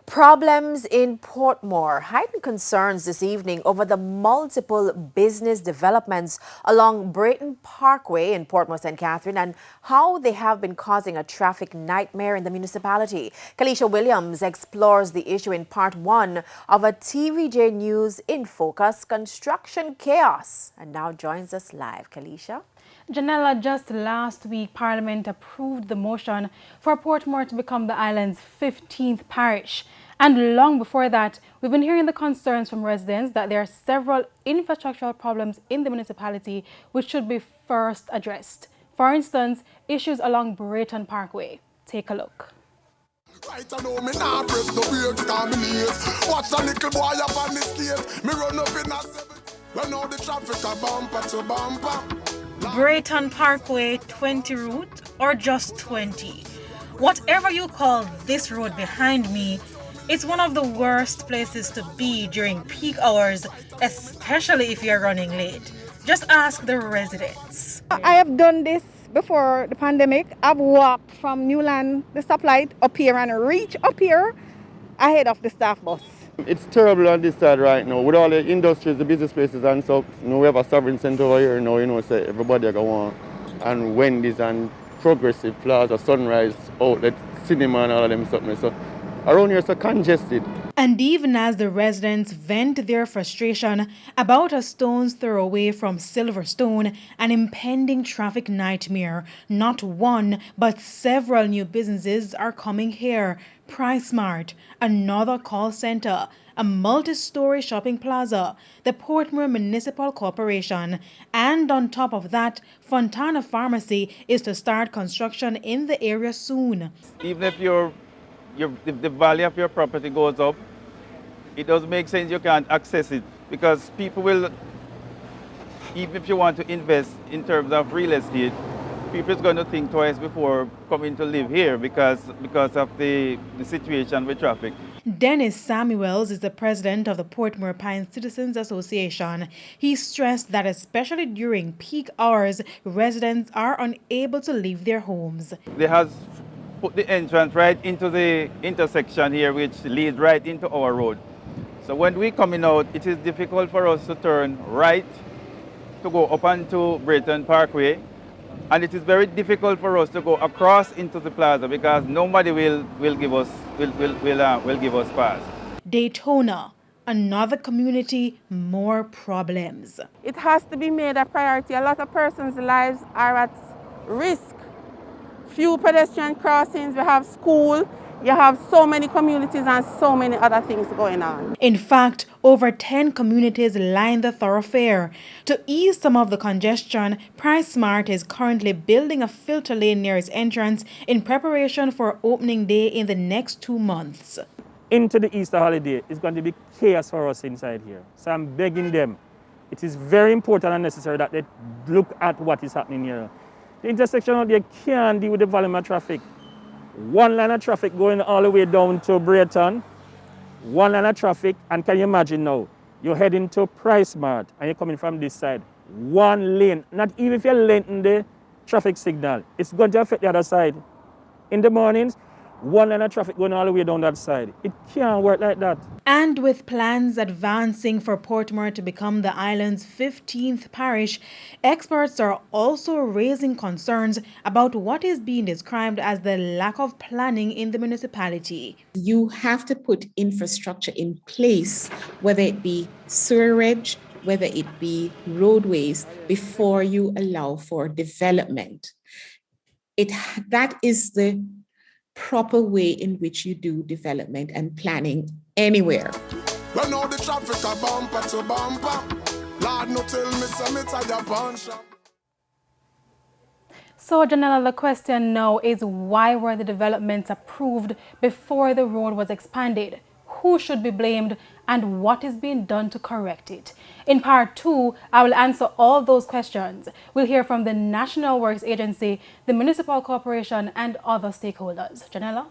Problems in Portmore. Heightened concerns this evening over the multiple business developments along Brayton Parkway in Portmore, St. Catherine, and how they have been causing a traffic nightmare in the municipality. Kalisha Williams explores the issue in part one of a TVJ News in Focus, Construction Chaos, and now joins us live. Kalisha? Janella, just last week, Parliament approved the motion for Portmore to become the island's 15th parish. And long before that, we've been hearing the concerns from residents that there are several infrastructural problems in the municipality which should be first addressed. For instance, issues along Brayton Parkway. Take a look. Right, I know me nah press the brakes, cause me late. Watch a little boy up on the skate. Me run up in a 70. When all the traffic a bumper to bumper. Brayton Parkway 20 route or just 20. Whatever you call this road behind me, it's one of the worst places to be during peak hours, especially if you're running late. Just ask the residents. I have done this before the pandemic. I've walked from Newland, the stoplight, up here and reach up here ahead of the staff bus. It's terrible on this side right now. With all the industries, the business places and stuff, we have a sovereign center over here now, say everybody go on. And Wendy's and Progressive Plaza, Sunrise, Outlet, Cinema and all of them something. So around here it's so congested. And even as the residents vent their frustration about a stone's throw away from Silverstone, an impending traffic nightmare, not one but several new businesses are coming here. PriceSmart, another call center, a multi-story shopping plaza, the Portmore Municipal Corporation, and on top of that, Fontana Pharmacy is to start construction in the area soon. Even if the value of your property goes up, it doesn't make sense you can't access it, because people will, even if you want to invest in terms of real estate, people is going to think twice before coming to live here because of the situation with traffic. Dennis Samuels is the president of the Portmore Pines Citizens Association. He stressed that especially during peak hours, residents are unable to leave their homes. They have put the entrance right into the intersection here, which leads right into our road. So when we coming out, it is difficult for us to turn right to go up onto Brayton Parkway. And it is very difficult for us to go across into the plaza because nobody will give us pass. Daytona, another community, more problems. It has to be made a priority. A lot of persons' lives are at risk. Few pedestrian crossings, we have school, you have so many communities and so many other things going on. In fact, over 10 communities line the thoroughfare. To ease some of the congestion, PriceSmart is currently building a filter lane near its entrance in preparation for opening day in the next 2 months. Into the Easter holiday, it's going to be chaos for us inside here. So I'm begging them, it is very important and necessary that they look at what is happening here. The intersection out there can't deal with the volume of traffic. One line of traffic going all the way down to Brayton, one line of traffic, and can you imagine now, you're heading to PriceSmart and you're coming from this side, one lane, not even if you're lengthening the traffic signal, it's going to affect the other side. In the mornings, one line of traffic going all the way down that side. It can't work like that. And with plans advancing for Portmore to become the island's 15th parish, experts are also raising concerns about what is being described as the lack of planning in the municipality. You have to put infrastructure in place, whether it be sewerage, whether it be roadways, before you allow for development. That is the proper way in which you do development and planning anywhere. When all the traffic a bumper to bumper, Lord no tell me some it's a bunch. So, Janella, the question now is, why were the developments approved before the road was expanded? Who should be blamed, and what is being done to correct it? In part two, I will answer all those questions. We'll hear from the National Works Agency, the Municipal Corporation, and other stakeholders. Janella?